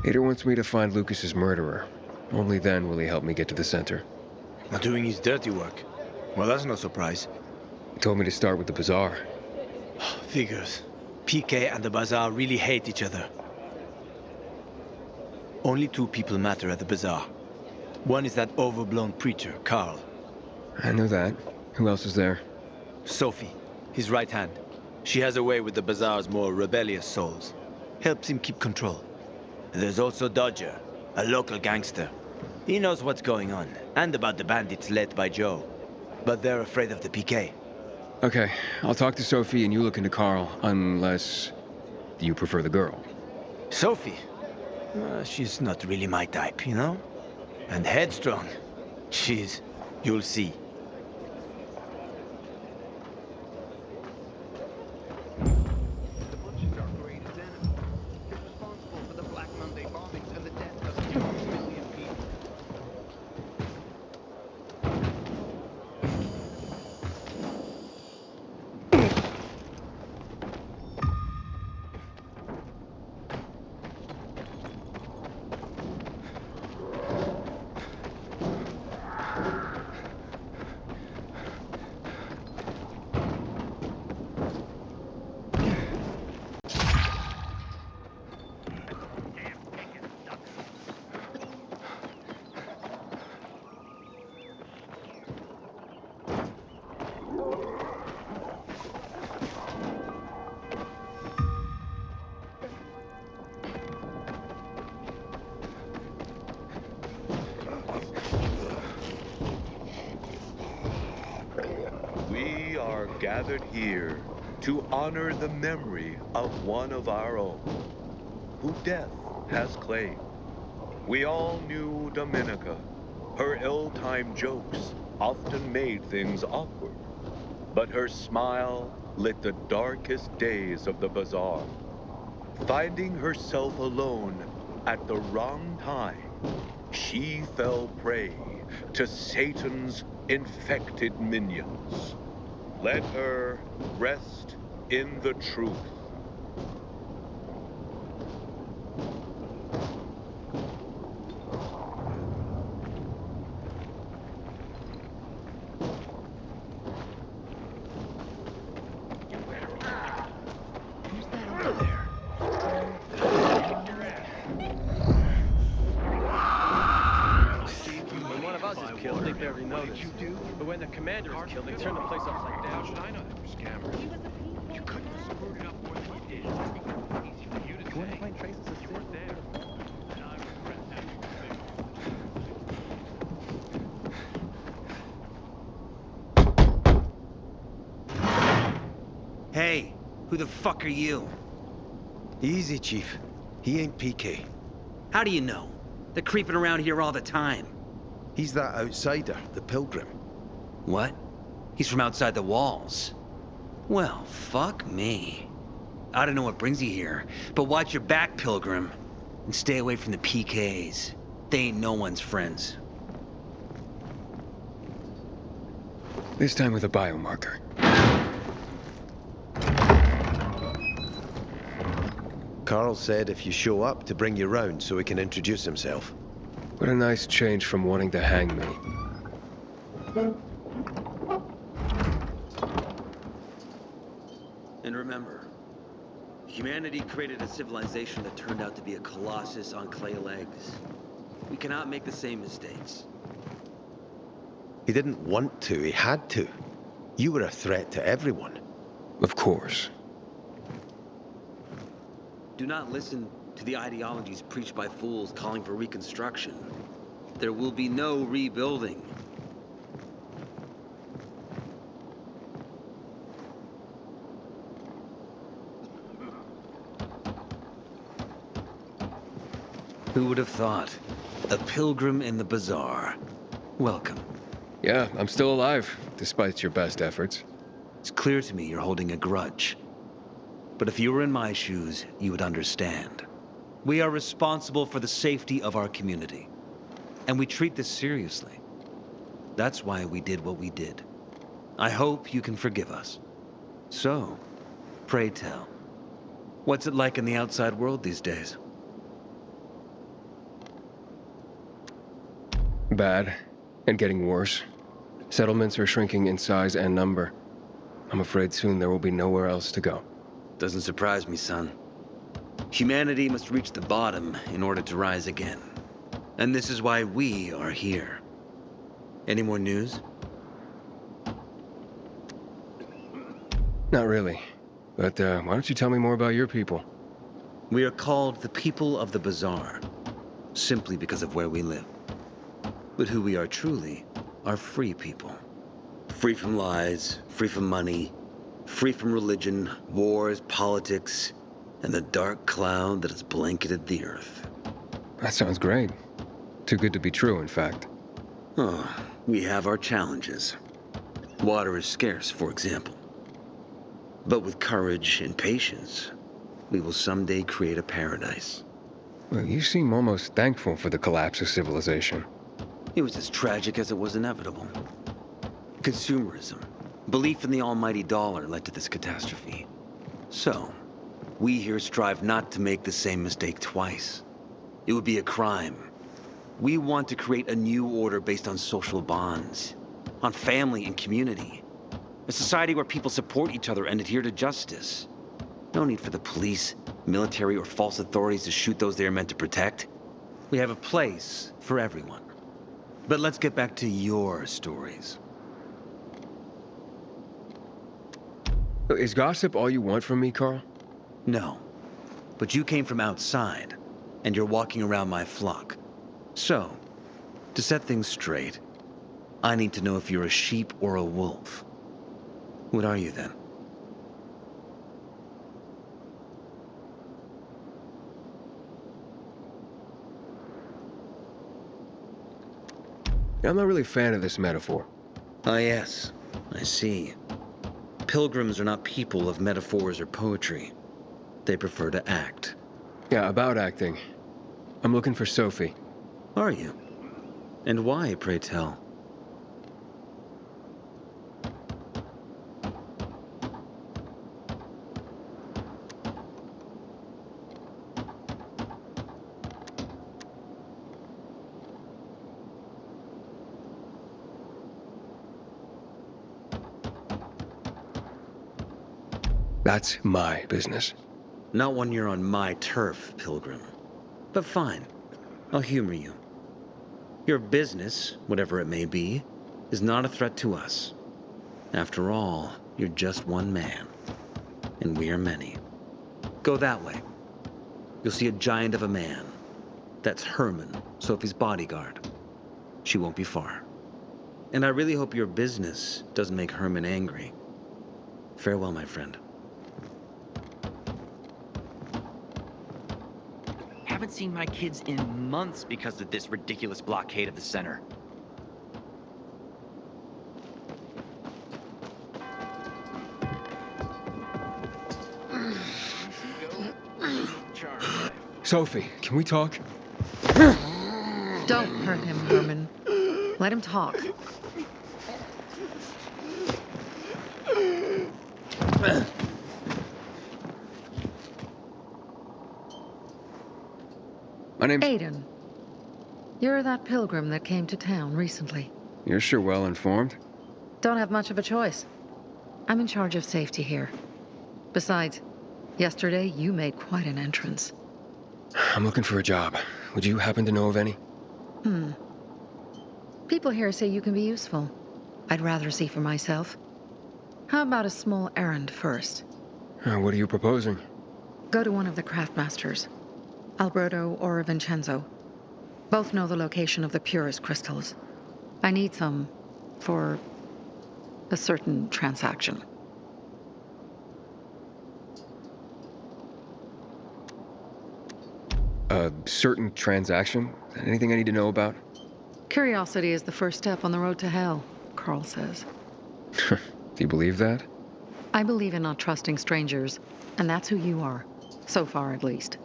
Hader wants me to find Lucas's murderer. Only then will he help me get to the center. Not doing his dirty work. Well, that's no surprise. He told me to start with the Bazaar. Figures. PK and the Bazaar really hate each other. Only two people matter at the Bazaar. One is that overblown preacher, Carl. I know that. Who else is there? Sophie, his right hand. She has a way with the Bazaar's more rebellious souls. Helps him keep control. There's also Dodger, a local gangster. He knows what's going on, and about the bandits led by Joe. But they're afraid of the PK. Okay, I'll talk to Sophie and you look into Carl, unless you prefer the girl. Sophie? She's not really my type, you know? And headstrong. You'll see. We are gathered here to honor the memory of one of our own, who death has claimed. We all knew Dominica. Her ill-timed jokes often made things awkward, but her smile lit the darkest days of the Bazaar. Finding herself alone at the wrong time, she fell prey to Satan's infected minions. Let her rest in the truth. But when the commander is killed, they turn the place upside down. How should I know that we're scammers? You couldn't have screwed it up more than you did. Easy for you to say. You want to find traces of you weren't there. And I regret that. Hey, who the fuck are you? Easy, Chief. He ain't PK. How do you know? They're creeping around here all the time. He's that outsider, the pilgrim. What? He's from outside the walls. Well, fuck me. I don't know what brings you here, but watch your back, Pilgrim. And stay away from the PKs. They ain't no one's friends. This time with a biomarker. Carl said if you show up to bring you round so he can introduce himself. What a nice change from wanting to hang me. And remember, humanity created a civilization that turned out to be a colossus on clay legs. We cannot make the same mistakes. He didn't want to, he had to. You were a threat to everyone. Of course. Do not listen to the ideologies preached by fools calling for reconstruction. There will be no rebuilding. Who would have thought? A pilgrim in the Bazaar. Welcome. Yeah, I'm still alive, despite your best efforts. It's clear to me you're holding a grudge. But if you were in my shoes, you would understand. We are responsible for the safety of our community. And we treat this seriously. That's why we did what we did. I hope you can forgive us. So, pray tell, what's it like in the outside world these days? Bad, and getting worse. Settlements are shrinking in size and number. I'm afraid soon there will be nowhere else to go. Doesn't surprise me, son. Humanity must reach the bottom in order to rise again. And this is why we are here. Any more news? Not really. But why don't you tell me more about your people? We are called the people of the Bazaar, simply because of where we live. But who we are truly are free people. Free from lies, free from money, free from religion, wars, politics, and the dark cloud that has blanketed the earth. That sounds great. Too good to be true, in fact. Oh, we have our challenges. Water is scarce, for example. But with courage and patience, we will someday create a paradise. Well, you seem almost thankful for the collapse of civilization. It was as tragic as it was inevitable. Consumerism, belief in the almighty dollar led to this catastrophe. So, we here strive not to make the same mistake twice. It would be a crime. We want to create a new order based on social bonds, on family and community. A society where people support each other and adhere to justice. No need for the police, military, or false authorities to shoot those they are meant to protect. We have a place for everyone. But let's get back to your stories. Is gossip all you want from me, Carl? No. But you came from outside, and you're walking around my flock. So, to set things straight, I need to know if you're a sheep or a wolf. What are you then? I'm not really a fan of this metaphor. Ah, yes. I see. Pilgrims are not people of metaphors or poetry. They prefer to act. Yeah, about acting. I'm looking for Sophie. Are you? And why, pray tell? That's my business. Not when you're on my turf, Pilgrim. But fine. I'll humor you. Your business, whatever it may be, is not a threat to us. After all, you're just one man. And we are many. Go that way. You'll see a giant of a man. That's Herman, Sophie's bodyguard. She won't be far. And I really hope your business doesn't make Herman angry. Farewell, my friend. Haven't seen my kids in months because of this ridiculous blockade of the center. Sophie, can we talk? Don't hurt him, Herman. Let him talk. My name's... Aiden. You're that pilgrim that came to town recently. You're sure well informed. Don't have much of a choice. I'm in charge of safety here. Besides, yesterday you made quite an entrance. I'm looking for a job. Would you happen to know of any? People here say you can be useful. I'd rather see for myself. How about a small errand first? What are you proposing? Go to one of the craftmasters. Alberto or Vincenzo. Both know the location of the purest crystals. I need some for a certain transaction. A certain transaction? Anything I need to know about? Curiosity is the first step on the road to hell, Carl says. Do you believe that? I believe in not trusting strangers, and that's who you are. So far, at least.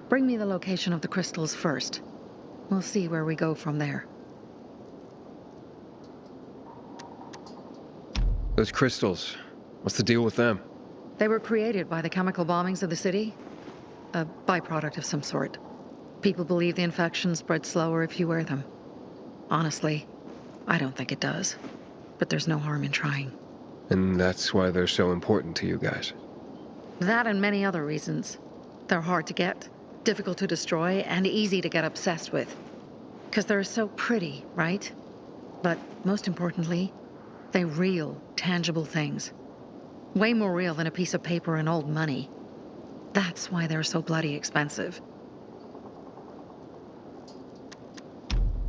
Bring me the location of the crystals first. We'll see where we go from there. Those crystals. What's the deal with them? They were created by the chemical bombings of the city. A byproduct of some sort. People believe the infection spreads slower if you wear them. Honestly, I don't think it does. But there's no harm in trying. And that's why they're so important to you guys. That and many other reasons. They're hard to get, difficult to destroy, and easy to get obsessed with. Because they're so pretty, right? But most importantly, they're real, tangible things. Way more real than a piece of paper and old money. That's why they're so bloody expensive.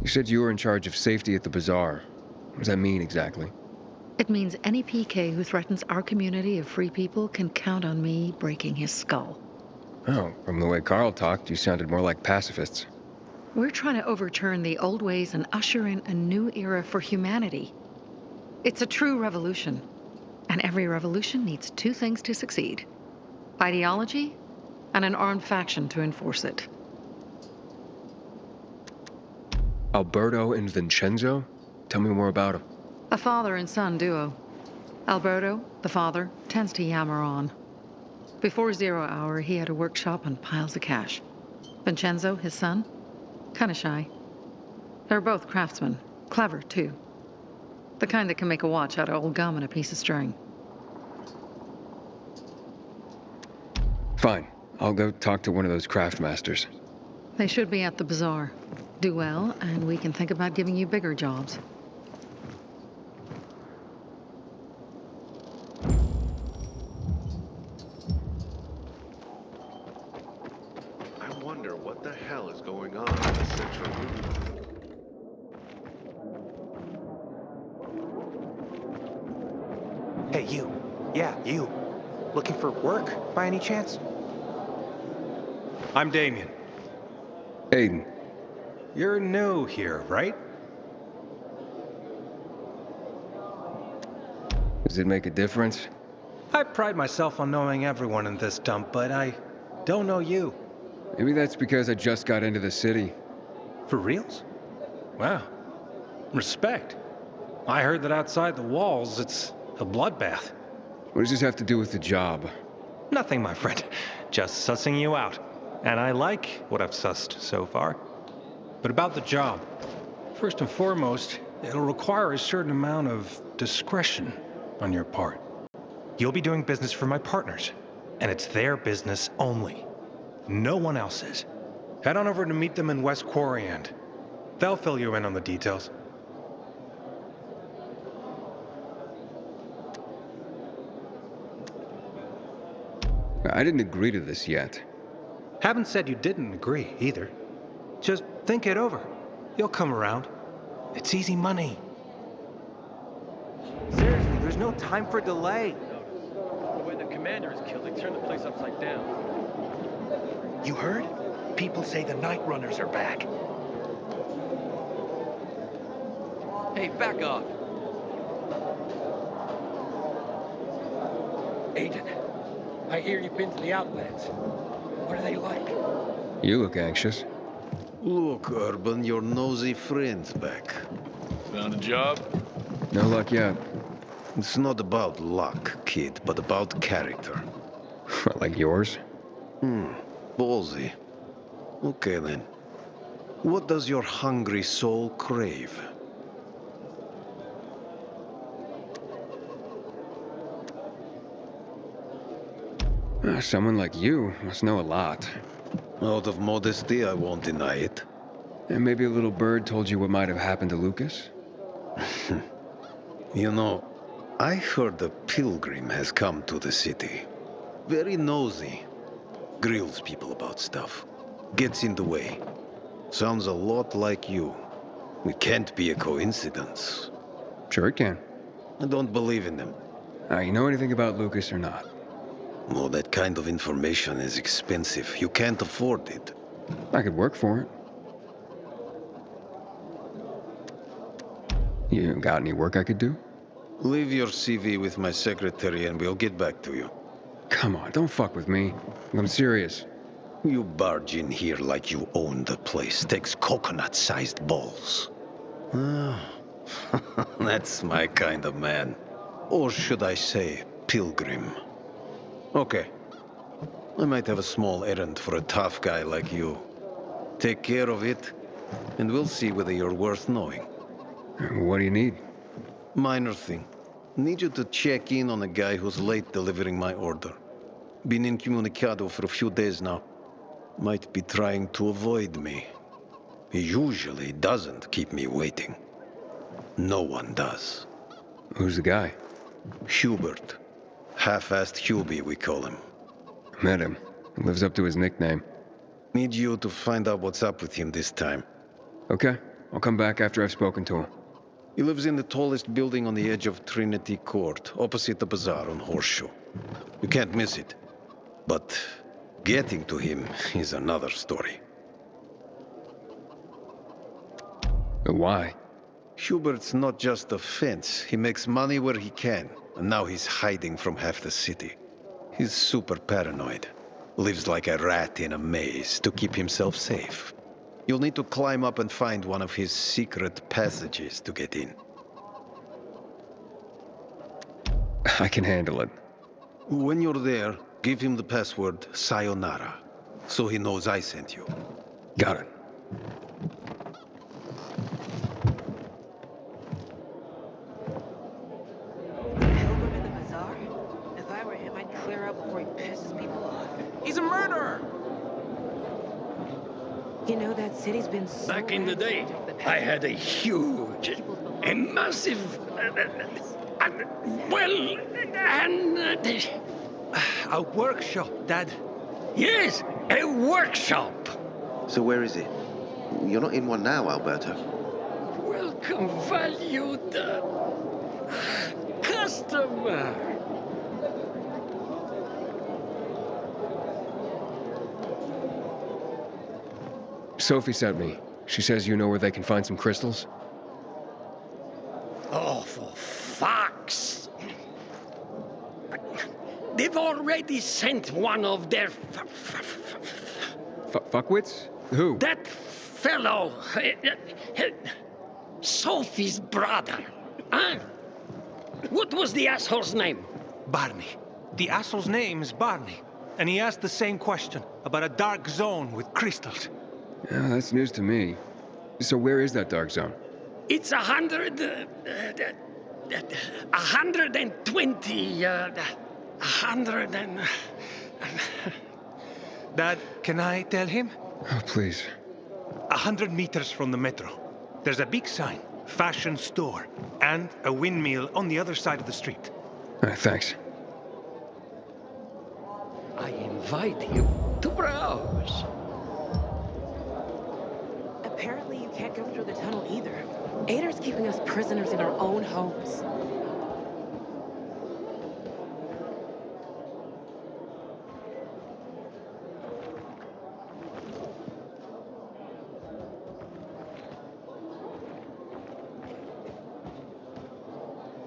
You said you were in charge of safety at the Bazaar. What does that mean exactly? It means any PK who threatens our community of free people can count on me breaking his skull. Oh, from the way Carl talked, you sounded more like pacifists. We're trying to overturn the old ways and usher in a new era for humanity. It's a true revolution. And every revolution needs two things to succeed: ideology and an armed faction to enforce it. Alberto and Vincenzo? Tell me more about them. A father and son duo. Alberto, the father, tends to yammer on. Before 0 hour, he had a workshop and piles of cash. Vincenzo, his son, kinda shy. They're both craftsmen, clever too. The kind that can make a watch out of old gum and a piece of string. Fine. I'll go talk to one of those craft masters. They should be at the Bazaar. Do well, and we can think about giving you bigger jobs. I wonder what the hell is going on in the central room. Hey, you. Yeah, you. Looking for work, by any chance? I'm Damien. Aiden. You're new here, right? Does it make a difference? I pride myself on knowing everyone in this dump, but I don't know you. Maybe that's because I just got into the city. For reals? Wow. Respect. I heard that outside the walls, it's a bloodbath. What does this have to do with the job? Nothing, my friend. Just sussing you out. And I like what I've sussed so far. But about the job. First and foremost, it'll require a certain amount of discretion on your part. You'll be doing business for my partners, and it's their business only. No one else's. Head on over to meet them in West Quarry End. They'll fill you in on the details. I didn't agree to this yet. Haven't said you didn't agree, either. Just think it over. You'll come around. It's easy money. Seriously, there's no time for delay. When the commander is killed, they turn the place upside down. You heard? People say the Night Runners are back. Hey, back off. Agent, I hear you've been to the Outlands. What are they like? You look anxious. Look, Urban, your nosy friend's back. Found a job? No luck yet. It's not about luck, kid, but about character. Like yours? Ballsy. Okay, then. What does your hungry soul crave? Someone like you must know a lot. Out of modesty, I won't deny it. And maybe a little bird told you what might have happened to Lucas? You know, I heard a pilgrim has come to the city. Very nosy. Grills people about stuff. Gets in the way. Sounds a lot like you. It can't be a coincidence. Sure it can. I don't believe in them. You know anything about Lucas or not? No, that kind of information is expensive. You can't afford it. I could work for it. You got any work I could do? Leave your CV with my secretary and we'll get back to you. Come on, don't fuck with me. I'm serious. You barge in here like you own the place. Takes coconut-sized balls. Ah, that's my kind of man. Or should I say, pilgrim. Okay. I might have a small errand for a tough guy like you. Take care of it, and we'll see whether you're worth knowing. What do you need? Minor thing. Need you to check in on a guy who's late delivering my order. Been incommunicado for a few days now. Might be trying to avoid me. He usually doesn't keep me waiting. No one does. Who's the guy? Hubert. Half-assed Hubie, we call him. Met him. Lives up to his nickname. Need you to find out what's up with him this time. Okay. I'll come back after I've spoken to him. He lives in the tallest building on the edge of Trinity Court, opposite the Bazaar on Horseshoe. You can't miss it. But getting to him is another story. Why? Hubert's not just a fence. He makes money where he can, and now he's hiding from half the city. He's super paranoid. Lives like a rat in a maze to keep himself safe. You'll need to climb up and find one of his secret passages to get in. I can handle it. When you're there, give him the password Sayonara, so he knows I sent you. Got it. Pilgrim in the Bazaar? If I were him, I'd clear out before he pisses people off. He's a murderer! You know, that city's been so Back in the day, ransacked I had a huge, a massive, A workshop, Dad. yes, a workshop. So where is it? You're not in one now, Alberto. Welcome, valued customer. Sophie sent me. She says you know where they can find some crystals? Oh, for fuck's... They've already sent one of their... Fuckwits? Who? That fellow... Sophie's brother. Huh? What was the asshole's name? Barney. The asshole's name is Barney. And he asked the same question about a dark zone with crystals. Yeah, that's news to me. So where is that dark zone? It's 120... 100 and... Dad, can I tell him? Oh, please. 100 meters from the metro. There's a big sign, fashion store, and a windmill on the other side of the street. Thanks. I invite you to browse. Apparently you can't go through the tunnel either. Ader's keeping us prisoners in our own homes.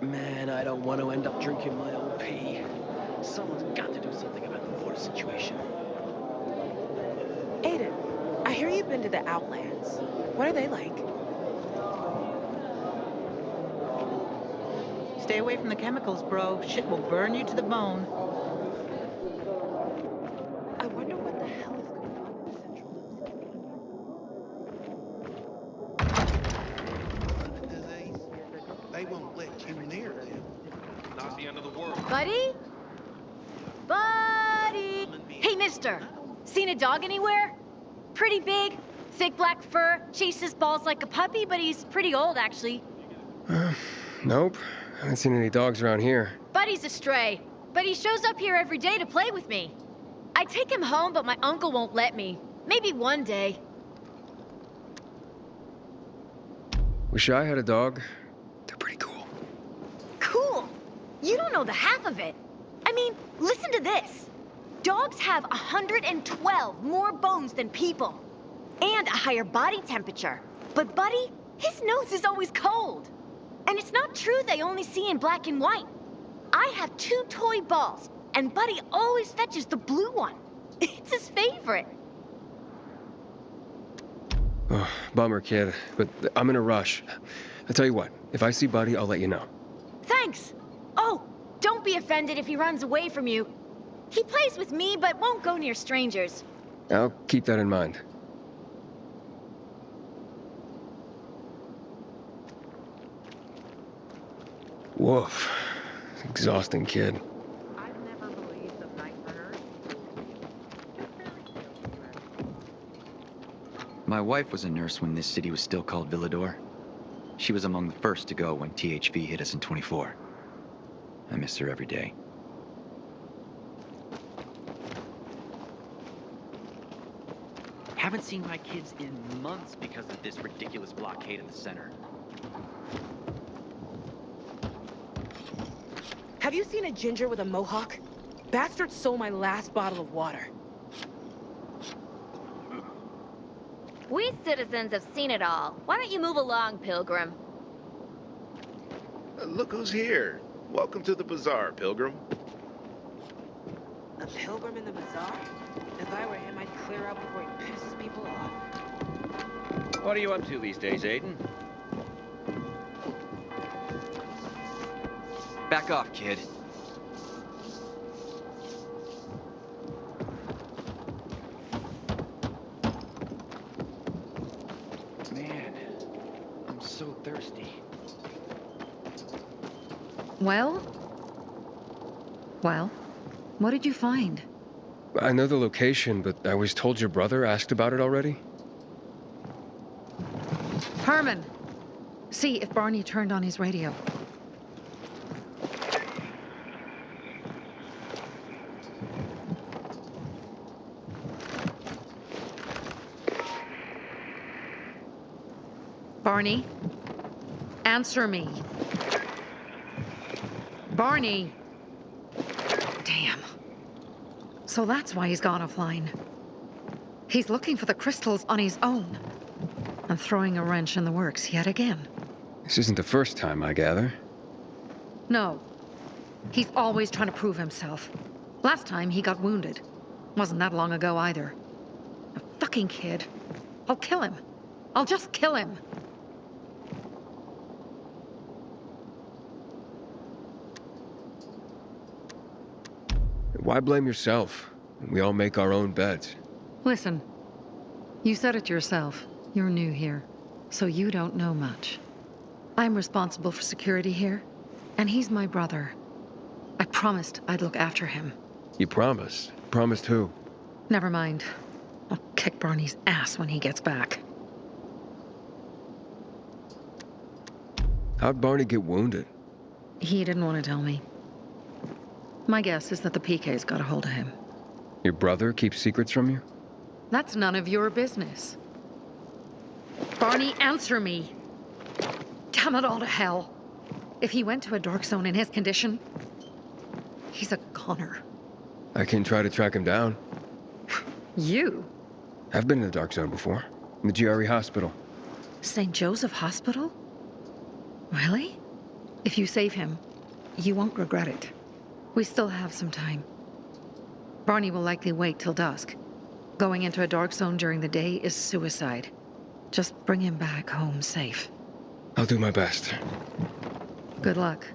Man, I don't want to end up drinking my own pee. Someone's got to do something about the water situation. Aiden, I hear you've been to the Outlands. What are they like? Stay away from the chemicals, bro. Shit will burn you to the bone. I wonder what the hell is going on in the central They won't let you near them. Not the end of the world. Buddy? Buddy! Hey, mister. Seen a dog anywhere? Pretty big, thick black fur, chases balls like a puppy, but he's pretty old, actually. Nope. I haven't seen any dogs around here. Buddy's a stray, but he shows up here every day to play with me. I take him home, but my uncle won't let me. Maybe one day. Wish I had a dog. They're pretty cool. Cool! You don't know the half of it. I mean, listen to this. Dogs have 112 more bones than people. And a higher body temperature. But Buddy, his nose is always cold. And it's not true they only see in black and white. I have 2 toy balls, and Buddy always fetches the blue one. It's his favorite. Oh, bummer, kid. But I'm in a rush. I'll tell you what. If I see Buddy, I'll let you know. Thanks. Oh, don't be offended if he runs away from you. He plays with me, but won't go near strangers. I'll keep that in mind. Woof. Exhausting kid. I've never believed the night runners. My wife was a nurse when this city was still called Villador. She was among the first to go when THV hit us in 24. I miss her every day. Haven't seen my kids in months because of this ridiculous blockade of the center. Have you seen a ginger with a mohawk? Bastard stole my last bottle of water. We citizens have seen it all. Why don't you move along, Pilgrim? Look who's here. Welcome to the Bazaar, Pilgrim. A pilgrim in the bazaar? If I were him, I'd clear out before he pisses people off. What are you up to these days, Aiden? Back off, kid. Man, I'm so thirsty. Well? Well? What did you find? I know the location, but I was told your brother asked about it already? Herman! See if Barney turned on his radio. Barney? Answer me. Barney! Damn. So that's why he's gone offline. He's looking for the crystals on his own. And throwing a wrench in the works yet again. This isn't the first time, I gather. No. He's always trying to prove himself. Last time he got wounded. Wasn't that long ago either. A fucking kid. I'll kill him. I'll just kill him. Why blame yourself? We all make our own beds. Listen. You said it yourself. You're new here, so you don't know much. I'm responsible for security here, and he's my brother. I promised I'd look after him. You promised? Promised who? Never mind. I'll kick Barney's ass when he gets back. How'd Barney get wounded? He didn't want to tell me. My guess is that the PK's got a hold of him. Your brother keeps secrets from you? That's none of your business. Barney, answer me. Damn it all to hell. If he went to a dark zone in his condition, he's a goner. I can try to track him down. You? I've been in the dark zone before. In the GRE hospital. St. Joseph Hospital? Really? If you save him, you won't regret it. We still have some time. Barney will likely wait till dusk. Going into a dark zone during the day is suicide. Just bring him back home safe. I'll do my best. Good luck.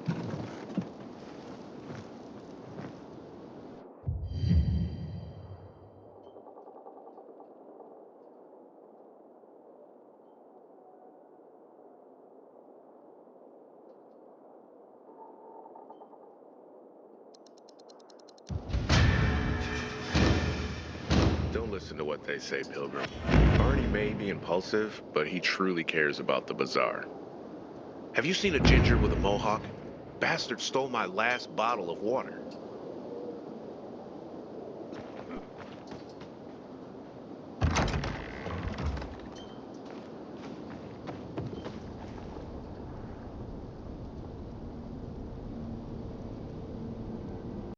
Don't listen to what they say, Pilgrim. Barney may be impulsive, but he truly cares about the Bazaar. Have you seen a ginger with a mohawk? Bastard stole my last bottle of water.